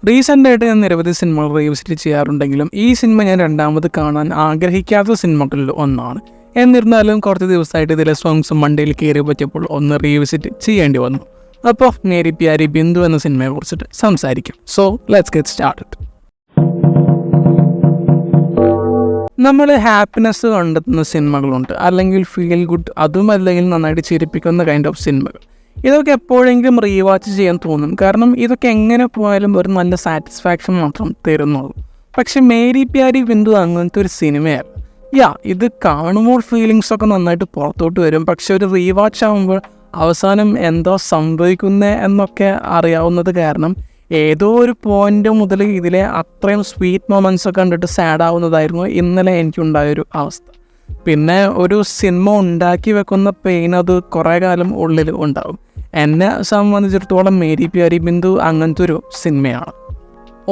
റീസെൻ്റായിട്ട് ഞാൻ നിരവധി സിനിമകൾ റീവിസിറ്റ് ചെയ്യാറുണ്ടെങ്കിലും ഈ സിനിമ ഞാൻ രണ്ടാമത് കാണാൻ ആഗ്രഹിക്കാത്ത സിനിമകളിൽ ഒന്നാണ്. എന്നിരുന്നാലും കുറച്ച് ദിവസമായിട്ട് ഇതിലെ സോങ്സും മണ്ടയിൽ കയറി പറ്റിയപ്പോൾ ഒന്ന് റീവിസിറ്റ് ചെയ്യേണ്ടി വന്നു. അപ്പോൾ മേരി പ്യാരി ബിന്ദു എന്ന സിനിമയെ കുറിച്ചിട്ട് സംസാരിക്കും. So let's get started. നമ്മൾ ഹാപ്പിനെസ് കണ്ടെത്തുന്ന സിനിമകളുണ്ട്, അല്ലെങ്കിൽ ഫീൽ ഗുഡ്, അതും അല്ലെങ്കിൽ നന്നായിട്ട് ചിരിപ്പിക്കുന്ന കൈൻഡ് ഓഫ് സിനിമകൾ. ഇതൊക്കെ എപ്പോഴെങ്കിലും റീവാച്ച് ചെയ്യാൻ തോന്നും, കാരണം ഇതൊക്കെ എങ്ങനെ പോയാലും ഒരു നല്ല സാറ്റിസ്ഫാക്ഷൻ മാത്രം തരുന്നുള്ളൂ. പക്ഷെ മേരി പ്യാരി ബിന്ദു അങ്ങനത്തെ ഒരു സിനിമയാണ്. ഇത് കാണുമ്പോൾ ഫീലിങ്സൊക്കെ നന്നായിട്ട് പുറത്തോട്ട് വരും, പക്ഷെ ഒരു റീവാച്ച് ആകുമ്പോൾ അവസാനം എന്തോ സംഭവിക്കുന്നത് എന്നൊക്കെ അറിയാവുന്നത് കാരണം ഏതോ ഒരു പോയിന്റ് മുതൽ ഇതിലെ അത്രയും സ്വീറ്റ് മൊമെൻറ്റ്സ് ഒക്കെ കണ്ടിട്ട് സാഡ് ആവുന്നതായിരുന്നു ഇന്നലെ എനിക്കുണ്ടായൊരു അവസ്ഥ. പിന്നെ ഒരു സിനിമ ഉണ്ടാക്കി വെക്കുന്ന പെയിൻ അത് കുറേ കാലം ഉള്ളിൽ ഉണ്ടാവും. എന്നെ സംബന്ധിച്ചിടത്തോളം മേരി പ്യാരി ബിന്ദു അങ്ങനത്തെ ഒരു സിനിമയാണ്.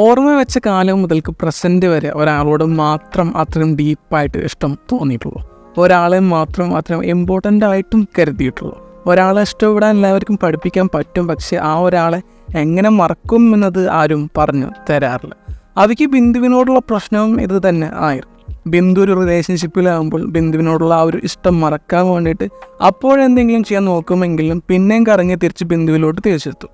ഓർമ്മ വെച്ച കാലം മുതൽക്ക് പ്രസൻറ്റ് വരെ ഒരാളോട് മാത്രം അത്രയും ഡീപ്പായിട്ട് ഇഷ്ടം തോന്നിയിട്ടുള്ളൂ, ഒരാളെ മാത്രം അത്രയും ഇമ്പോർട്ടൻ്റ് ആയിട്ടും കരുതിയിട്ടുള്ളൂ. ഒരാളെ ഇഷ്ടപ്പെടാൻ എല്ലാവർക്കും പഠിപ്പിക്കാൻ പറ്റും, പക്ഷേ ആ ഒരാളെ എങ്ങനെ മറക്കും എന്നത് ആരും പറഞ്ഞു തരാറില്ല. അവയ്ക്ക് ബിന്ദുവിനോടുള്ള പ്രശ്നവും ഇത് തന്നെ ആയിരുന്നു. ബിന്ദു ഒരു റിലേഷൻഷിപ്പിലാകുമ്പോൾ ബിന്ദുവിനോടുള്ള ആ ഒരു ഇഷ്ടം മറക്കാൻ വേണ്ടിയിട്ട് അപ്പോഴെന്തെങ്കിലും ചെയ്യാൻ നോക്കുമെങ്കിലും പിന്നെയും കറങ്ങി തിരിച്ച് ബിന്ദുവിലോട്ട് തിരിച്ചെത്തും.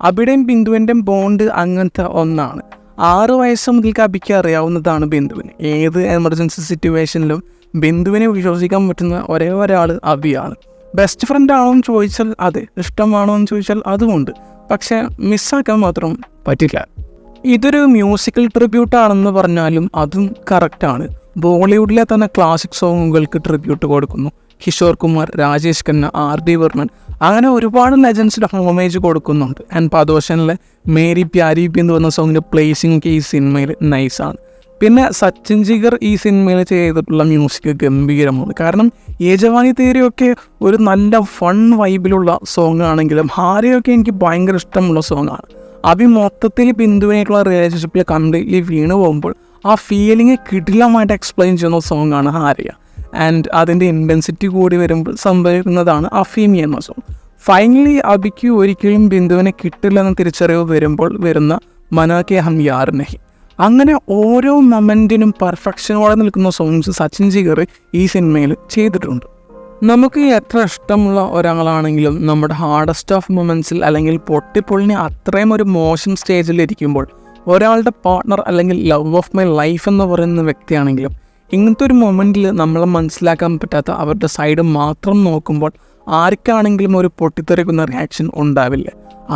അബിയുടെയും ബിന്ദുവിൻ്റെയും ബോണ്ട് അങ്ങനത്തെ ഒന്നാണ്. 6 വയസ്സ് മുതൽക്ക് അബിക്ക് അറിയാവുന്നതാണ് ബിന്ദുവിന്. ഏത് എമർജൻസി സിറ്റുവേഷനിലും ബിന്ദുവിനെ വിശ്വസിക്കാൻ പറ്റുന്ന ഒരേ ഒരാൾ അബിയാണ്. ബെസ്റ്റ് ഫ്രണ്ട് ആണോ എന്ന് ചോദിച്ചാൽ അതെ, ഇഷ്ടമാണോ എന്ന് ചോദിച്ചാൽ അതുമുണ്ട്, പക്ഷേ മിസ്സാക്കാൻ മാത്രം പറ്റില്ല. ഇതൊരു മ്യൂസിക്കൽ ട്രിബ്യൂട്ടാണെന്ന് പറഞ്ഞാലും അതും കറക്റ്റാണ്. ബോളിവുഡിലെ തന്നെ ക്ലാസിക് സോങ്ങുകൾക്ക് ട്രിബ്യൂട്ട് കൊടുക്കുന്നു. കിഷോർ കുമാർ, രാജേഷ് ഖന്ന, R.D. ബർമൻ, അങ്ങനെ ഒരുപാട് ലെജൻസിന് ഹോമേജ് കൊടുക്കുന്നുണ്ട്. ആൻഡ് പദോഷനിലെ മേരി പ്യാരി ബിന്ദു എന്ന സോങ്ങിൻ്റെ പ്ലേസിംഗ് ഈ സിനിമയിൽ നൈസാണ്. പിന്നെ സച്ചിൻ ജിഗർ ഈ സിനിമയിൽ ചെയ്തിട്ടുള്ള മ്യൂസിക് ഗംഭീരമാണ്. കാരണം യേ ജവാനി തേരിയൊക്കെ ഒരു നല്ല ഫൺ വൈബിലുള്ള സോങ് ആണെങ്കിലും ഹാരയൊക്കെ എനിക്ക് ഭയങ്കര ഇഷ്ടമുള്ള സോങ്ങാണ്. അബി മൊത്തത്തിൽ ബിന്ദുവിനായിട്ടുള്ള റിലേഷൻഷിപ്പിൽ കംപ്ലീറ്റ്ലി വീണ് പോകുമ്പോൾ ആ ഫീലിംഗ് കിടിലമായിട്ട് എക്സ്പ്ലെയിൻ ചെയ്യുന്ന സോങ്ങാണ് ഹാരയ. ആൻഡ് അതിൻ്റെ ഇൻറ്റൻസിറ്റി കൂടി വരുമ്പോൾ സംഭവിക്കുന്നതാണ് അഫീമി എന്ന സോങ്. ഫൈനലി അബിക്ക് ഒരിക്കലും ബിന്ദുവിനെ കിട്ടില്ലെന്ന് തിരിച്ചറിവ് വരുമ്പോൾ വരുന്ന മനാക്കെ ഹം യാർ നഹി. അങ്ങനെ ഓരോ മൊമെൻറ്റിനും പെർഫെക്ഷനോടെ നിൽക്കുന്ന സോങ്സ് സച്ചിൻ ജിഗർ ഈ സിനിമയിൽ ചെയ്തിട്ടുണ്ട്. നമുക്ക് എത്ര ഇഷ്ടമുള്ള ഒരാളാണെങ്കിലും നമ്മുടെ ഹാർഡസ്റ്റ് ഓഫ് മൊമെൻറ്റ്സിൽ അല്ലെങ്കിൽ പൊട്ടിപ്പൊളിന് അത്രയും ഒരു മോശം സ്റ്റേജിലിരിക്കുമ്പോൾ ഒരാളുടെ പാർട്ട്ണർ അല്ലെങ്കിൽ ലവ് ഓഫ് മൈ ലൈഫ് എന്ന് പറയുന്ന വ്യക്തിയാണെങ്കിലും ഇങ്ങനത്തെ ഒരു മൊമെൻറ്റിൽ നമ്മളെ മനസ്സിലാക്കാൻ പറ്റാത്ത അവരുടെ സൈഡ് മാത്രം നോക്കുമ്പോൾ ആർക്കാണെങ്കിലും ഒരു പൊട്ടിത്തെറിക്കുന്ന റിയാക്ഷൻ ഉണ്ടാവില്ല.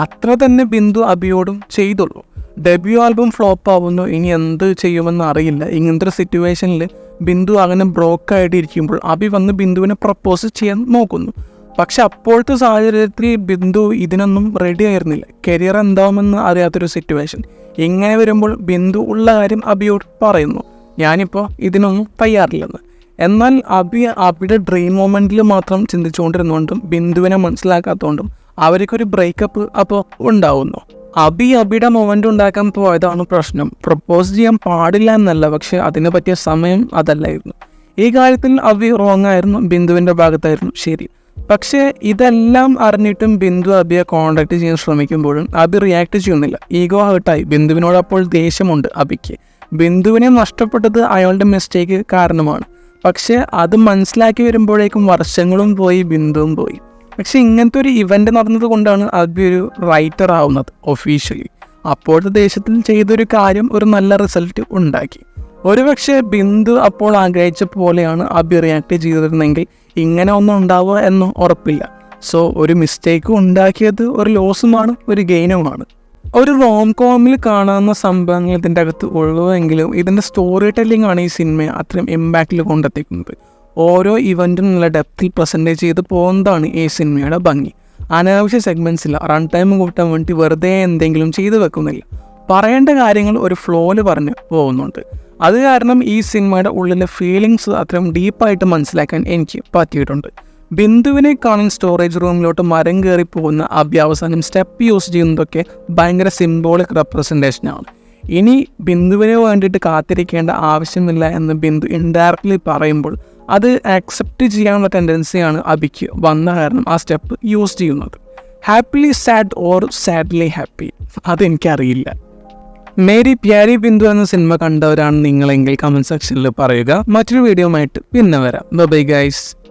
അത്ര തന്നെ ബിന്ദു അബിയോടും ചെയ്തുള്ളൂ. ഡെബ്യൂ ആൽബം ഫ്ലോപ്പ് ആവുന്നു, ഇനി എന്ത് ചെയ്യുമെന്ന് അറിയില്ല. ഇങ്ങനത്തെ ഒരു സിറ്റുവേഷനിൽ ബിന്ദു അങ്ങനെ ബ്രോക്കായിട്ട് ഇരിക്കുമ്പോൾ അബി വന്ന് ബിന്ദുവിനെ പ്രപ്പോസ് ചെയ്യാൻ നോക്കുന്നു. പക്ഷെ അപ്പോഴത്തെ സാഹചര്യത്തിൽ ബിന്ദു ഇതിനൊന്നും റെഡി ആയിരുന്നില്ല. കരിയർ എന്താവുമെന്ന് അറിയാത്തൊരു സിറ്റുവേഷൻ. ഇങ്ങനെ വരുമ്പോൾ ബിന്ദു ഉള്ള കാര്യം അബിയോട് പറയുന്നു, ഞാനിപ്പോൾ ഇതിനൊന്നും തയ്യാറില്ലെന്ന്. എന്നാൽ അബിയുടെ ഡ്രീം മൊമെൻറ്റിൽ മാത്രം ചിന്തിച്ചുകൊണ്ടിരുന്നുകൊണ്ടും ബിന്ദുവിനെ മനസ്സിലാക്കാത്തതുകൊണ്ടും അവർക്കൊരു ബ്രേക്കപ്പ് അപ്പോൾ ഉണ്ടാവുന്നു. അബിയുടെ മൊമെൻ്റ് ഉണ്ടാക്കാൻ പോയതാണ് പ്രശ്നം. പ്രപ്പോസ് ചെയ്യാൻ പാടില്ല എന്നല്ല, പക്ഷെ അതിനെ പറ്റിയ സമയം അതല്ലായിരുന്നു. ഈ കാര്യത്തിൽ അബി റോങ് ആയിരുന്നു, ബിന്ദുവിൻ്റെ ഭാഗത്തായിരുന്നു ശരി. പക്ഷേ ഇതെല്ലാം അറിഞ്ഞിട്ടും ബിന്ദു അബിയെ കോൺടാക്ട് ചെയ്യാൻ ശ്രമിക്കുമ്പോഴും അബി റിയാക്ട് ചെയ്യുന്നില്ല. ഈഗോ ഹേർട്ടായി. ബിന്ദുവിനോട് അപ്പോൾ ദേഷ്യമുണ്ട് അബിക്ക്. ബിന്ദുവിനെ നഷ്ടപ്പെട്ടത് അയാളുടെ മിസ്റ്റേക്ക് കാരണമാണ്. പക്ഷേ അത് മനസ്സിലാക്കി വരുമ്പോഴേക്കും വർഷങ്ങളും പോയി, ബിന്ദുവും പോയി. പക്ഷെ ഇങ്ങനത്തെ ഒരു ഇവൻ്റ് നടന്നത് കൊണ്ടാണ് അബി ഒരു റൈറ്റർ ആവുന്നത് ഒഫീഷ്യലി. അപ്പോഴത്തെ ദേശത്തിൽ ചെയ്തൊരു കാര്യം ഒരു നല്ല റിസൾട്ട് ഉണ്ടാക്കി. ഒരുപക്ഷെ ബിന്ദു അപ്പോൾ ആഗ്രഹിച്ച പോലെയാണ് അബി റിയാക്ട് ചെയ്തിരുന്നെങ്കിൽ ഇങ്ങനെ ഒന്നും ഉണ്ടാവുക എന്ന് ഉറപ്പില്ല. സോ ഒരു മിസ്റ്റേക്കും ഉണ്ടാക്കിയത് ഒരു ലോസുമാണ്, ഒരു ഗെയിനുമാണ്. ഒരു റോം കോമിൽ കാണാവുന്ന സംഭവങ്ങൾ ഇതിൻ്റെ അകത്ത് ഉള്ളതെങ്കിലും ഇതിൻ്റെ സ്റ്റോറി ടെല്ലിംഗ് ആണ് ഈ സിനിമയെ അത്രയും ഇമ്പാക്റ്റിൽ കൊണ്ടെത്തിക്കുന്നത്. ഓരോ ഇവൻറ്റും നല്ല ഡെപ്തിൽ പ്രസൻറ്റേജ് ചെയ്ത് പോകുന്നതാണ് ഈ സിനിമയുടെ ഭംഗി. അനാവശ്യ സെഗ്മെൻറ്റ്സില്ല, റൺ ടൈം കൂട്ടാൻ വേണ്ടി വെറുതെ എന്തെങ്കിലും ചെയ്തു വെക്കുന്നില്ല. പറയേണ്ട കാര്യങ്ങൾ ഒരു ഫ്ലോയിൽ പറഞ്ഞ് പോകുന്നുണ്ട്. അത് കാരണം ഈ സിനിമയുടെ ഉള്ളിലെ ഫീലിങ്സ് അത്രയും ഡീപ്പായിട്ട് മനസ്സിലാക്കാൻ എനിക്ക് പറ്റിയിട്ടുണ്ട്. ബിന്ദുവിനെ കാണാൻ സ്റ്റോറേജ് റൂമിലോട്ട് മരം കയറി പോകുന്ന അബി അവസാനം സ്റ്റെപ്പ് യൂസ് ചെയ്യുന്നതൊക്കെ ഭയങ്കര സിംബോളിക് റെപ്രസെൻറ്റേഷനാണ്. ഇനി ബിന്ദുവിന് വേണ്ടിയിട്ട് കാത്തിരിക്കേണ്ട ആവശ്യമില്ല എന്ന് ബിന്ദു ഇൻഡയറക്റ്റ്ലി പറയുമ്പോൾ അത് ആക്സെപ്റ്റ് ചെയ്യാനുള്ള ടെൻഡൻസിയാണ് അബിക്ക് വന്ന കാരണം ആ സ്റ്റെപ്പ് യൂസ് ചെയ്യുന്നത്. Happily sad or sadly happy, അതെനിക്കറിയില്ല. മേരി പ്യാരി ബിന്ദു എന്ന സിനിമ കണ്ടവരാണ് നിങ്ങളെങ്കിൽ കമന്റ് സെക്ഷനിൽ പറയുക. മറ്റൊരു വീഡിയോ ആയിട്ട് പിന്നെ വരാം. Bye guys.